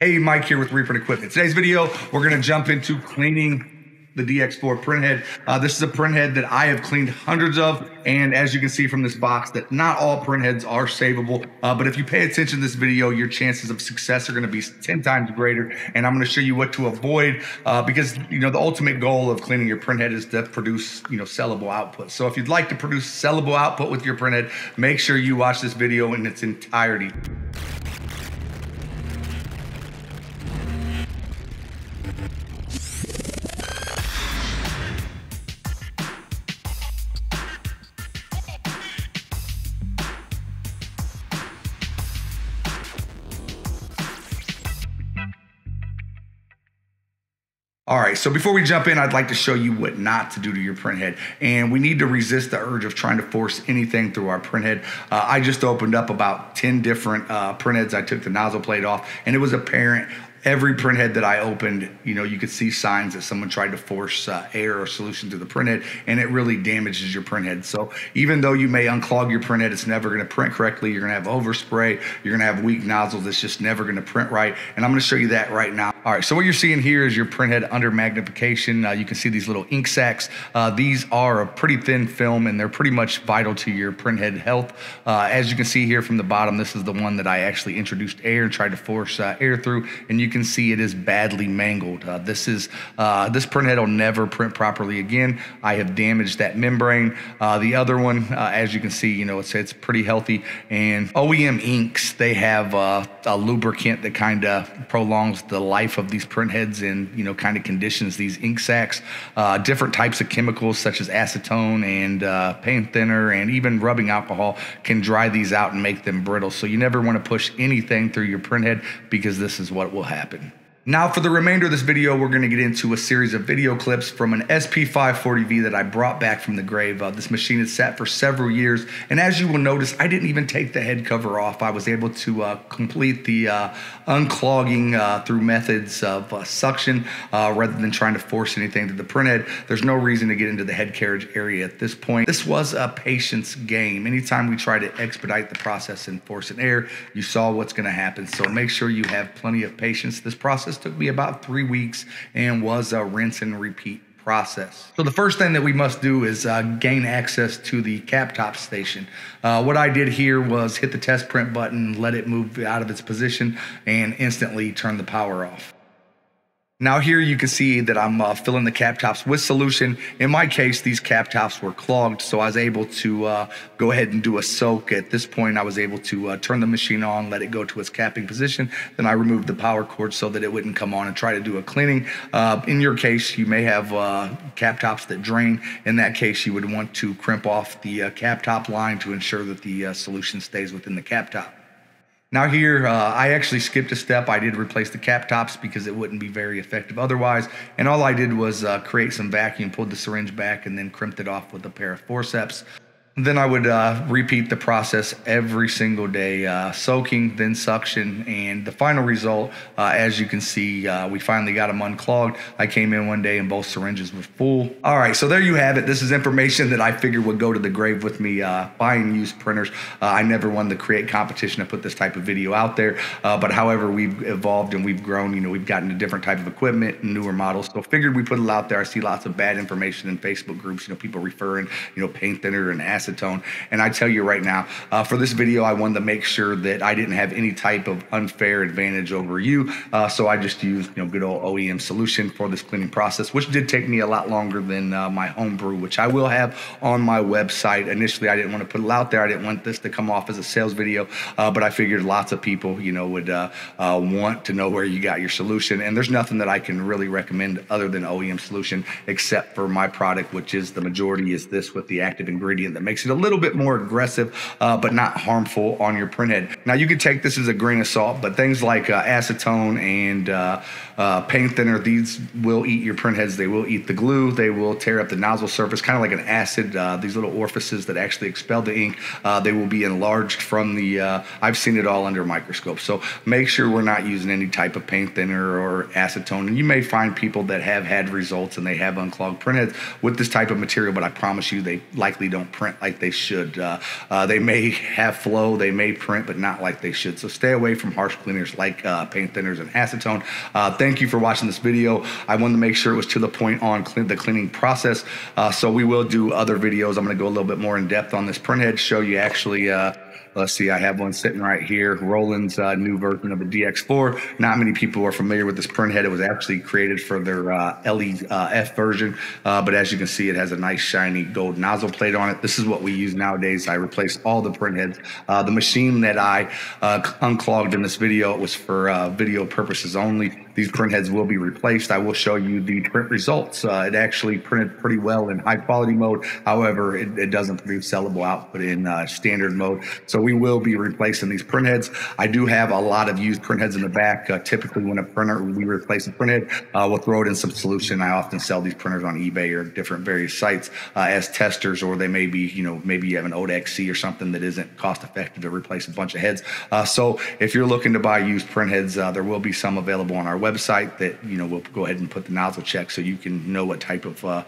Hey, Mike here with Reprint Equipment. Today's video, we're going to jump into cleaning the DX4 Printhead. This is a printhead that I have cleaned hundreds of, and as you can see from this box, that not all printheads are savable, but if you pay attention to this video, your chances of success are going to be 10 times greater, and I'm going to show you what to avoid, because the ultimate goal of cleaning your printhead is to produce sellable output. So if you'd like to produce sellable output with your printhead, make sure you watch this video in its entirety. All right, so before we jump in, I'd like to show you what not to do to your printhead. And we need to resist the urge of trying to force anything through our printhead. I just opened up about 10 different printheads. I took the nozzle plate off, and it was apparent. Every printhead that I opened, you could see signs that someone tried to force air or solution through the printhead, and it really damages your printhead. So even though you may unclog your printhead, it's never going to print correctly. You're going to have overspray. You're going to have weak nozzles. It's just never going to print right. And I'm going to show you that right now. All right, so what you're seeing here is your printhead under magnification. You can see these little ink sacs. These are a pretty thin film, and they're pretty much vital to your printhead health. As you can see here from the bottom, this is the one that I actually introduced air and tried to force air through, and you can see it is badly mangled. This printhead will never print properly again. I have damaged that membrane. The other one, as you can see, it's pretty healthy. And OEM inks, they have a lubricant that kind of prolongs the life of these printheads and kind of conditions these ink sacs. Different types of chemicals such as acetone and paint thinner and even rubbing alcohol can dry these out and make them brittle. So you never want to push anything through your printhead, because this is what will happen. Now for the remainder of this video, we're going to get into a series of video clips from an SP540V that I brought back from the grave. This machine had sat for several years, and as you will notice, I didn't even take the head cover off. I was able to complete the unclogging through methods of suction rather than trying to force anything to the printhead. There's no reason to get into the head carriage area at this point. This was a patience game. Anytime we try to expedite the process and force an air, you saw what's going to happen. So make sure you have plenty of patience. This process took me about 3 weeks and was a rinse and repeat process. So the first thing that we must do is gain access to the cap top station. What I did here was hit the test print button, let it move out of its position, and instantly turn the power off. Now here you can see that I'm filling the cap tops with solution. In my case, these cap tops were clogged, so I was able to go ahead and do a soak. At this point, I was able to turn the machine on, let it go to its capping position. Then I removed the power cord so that it wouldn't come on and try to do a cleaning. In your case, you may have cap tops that drain. In that case, you would want to crimp off the cap top line to ensure that the solution stays within the cap top. Now here, I actually skipped a step. I did replace the cap tops because it wouldn't be very effective otherwise. And all I did was create some vacuum, pulled the syringe back, and then crimped it off with a pair of forceps. Then I would repeat the process every single day, soaking, then suction, and the final result, as you can see, we finally got them unclogged. I came in one day and both syringes were full. All right, so there you have it. This is information that I figured would go to the grave with me, buying used printers. I never wanted to create competition to put this type of video out there, but however, we've evolved and we've grown. We've gotten a different type of equipment and newer models, so figured we put it out there. I see lots of bad information in Facebook groups, people referring, paint thinner and acetone. And I tell you right now, for this video, I wanted to make sure that I didn't have any type of unfair advantage over you. So I just used, good old OEM solution for this cleaning process, which did take me a lot longer than my home brew, which I will have on my website. Initially, I didn't want to put it out there. I didn't want this to come off as a sales video, but I figured lots of people, would want to know where you got your solution. And there's nothing that I can really recommend other than OEM solution, except for my product, which is the majority is this with the active ingredient that makes it a little bit more aggressive, but not harmful on your printhead. Now you can take this as a grain of salt, but things like acetone and paint thinner, these will eat your printheads. They will eat the glue. They will tear up the nozzle surface, kind of like an acid. These little orifices that actually expel the ink, they will be enlarged from the, I've seen it all under a microscope. So make sure we're not using any type of paint thinner or acetone. And you may find people that have had results and they have unclogged printheads with this type of material, but I promise you they likely don't print like they should. They may have flow, they may print, but not like they should. So stay away from harsh cleaners like paint thinners and acetone. Thank you for watching this video. I wanted to make sure it was to the point on the cleaning process. So we will do other videos. I'm going to go a little bit more in depth on this printhead, show you actually, let's see, I have one sitting right here, Roland's new version of the DX4. Not many people are familiar with this printhead. It was actually created for their LEF version, but as you can see, it has a nice shiny gold nozzle plate on it. This is what we use nowadays. I replaced all the printheads. The machine that I unclogged in this video, it was for video purposes only. These printheads will be replaced. I will show you the print results. It actually printed pretty well in high quality mode. However, it doesn't produce sellable output in standard mode. So we will be replacing these printheads. I do have a lot of used printheads in the back. Typically when we replace a printhead, we'll throw it in some solution. I often sell these printers on eBay or different various sites as testers, or they may be, maybe you have an old XC or something that isn't cost effective to replace a bunch of heads. So if you're looking to buy used printheads, there will be some available on our website that we'll go ahead and put the nozzle check so you can know what type of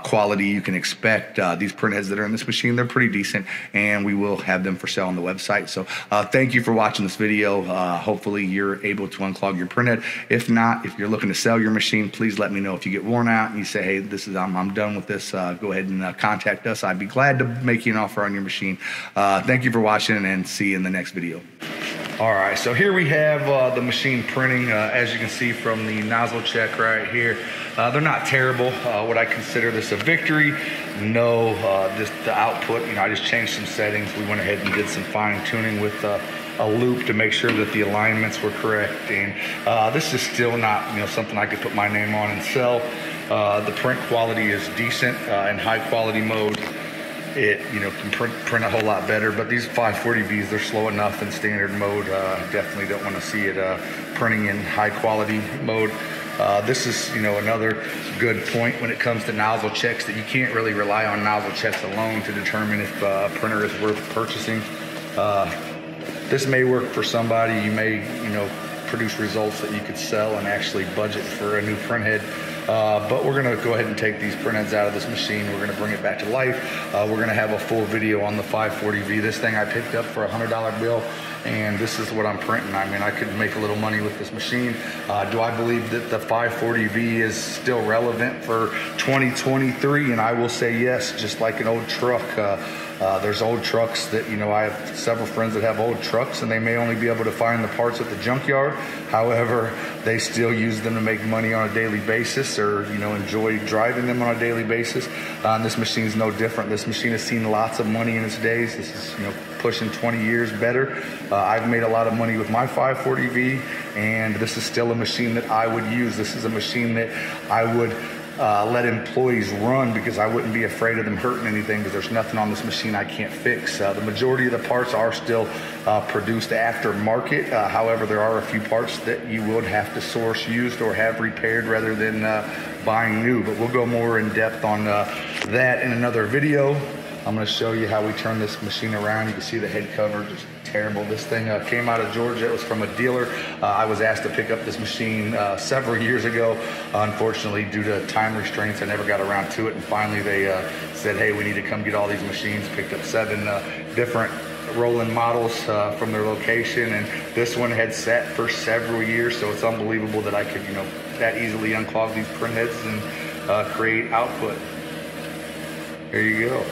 quality you can expect. These printheads that are in this machine, they're pretty decent, and we will have them for sale on the website. So thank you for watching this video. Hopefully you're able to unclog your printhead. If not, if you're looking to sell your machine, please let me know. If you get worn out and you say, hey, I'm done with this, go ahead and contact us. I'd be glad to make you an offer on your machine. Thank you for watching, and see you in the next video. All right, so here we have the machine printing. As you can see from the nozzle check right here, they're not terrible. Would I consider this a victory? No. Just the output, I just changed some settings. We went ahead and did some fine tuning with a loop to make sure that the alignments were correct. And this is still not something I could put my name on and sell. The print quality is decent in high quality mode. It can print a whole lot better, but these 540Vs, they're slow enough in standard mode. Definitely don't want to see it printing in high quality mode. This is another good point when it comes to nozzle checks, that you can't really rely on nozzle checks alone to determine if a printer is worth purchasing. This may work for somebody. You may produce results that you could sell and actually budget for a new printhead. But we're going to go ahead and take these printheads out of this machine. We're going to bring it back to life. We're going to have a full video on the 540V. This thing I picked up for a $100 bill, and this is what I'm printing. I mean, I could make a little money with this machine. Do I believe that the 540V is still relevant for 2023? And I will say yes, just like an old truck. There's old trucks that, I have several friends that have old trucks, and they may only be able to find the parts at the junkyard. However, they still use them to make money on a daily basis, or, enjoy driving them on a daily basis. And this machine is no different. This machine has seen lots of money in its days. This is, pushing 20 years better. I've made a lot of money with my 540V, and this is still a machine that I would use. This is a machine that I would let employees run, because I wouldn't be afraid of them hurting anything, because there's nothing on this machine I can't fix. The majority of the parts are still produced aftermarket. However, there are a few parts that you would have to source used or have repaired rather than buying new. But we'll go more in depth on that in another video. I'm going to show you how we turn this machine around. You can see the head cover, just terrible. This thing came out of Georgia. It was from a dealer. I was asked to pick up this machine several years ago. Unfortunately, due to time restraints, I never got around to it. And finally, they said, hey, we need to come get all these machines. Picked up 7 different Roland models from their location. And this one had sat for several years. So it's unbelievable that I could, that easily unclog these printheads and create output. There you go.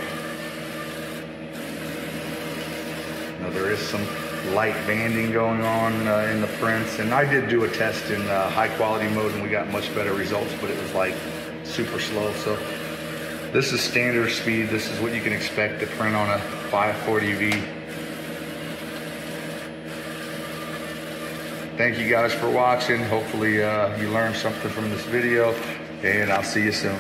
There is some light banding going on in the prints, and I did do a test in high quality mode, and we got much better results, but it was like super slow. So this is standard speed. This is what you can expect to print on a 540V. Thank you guys for watching. Hopefully you learned something from this video, and I'll see you soon.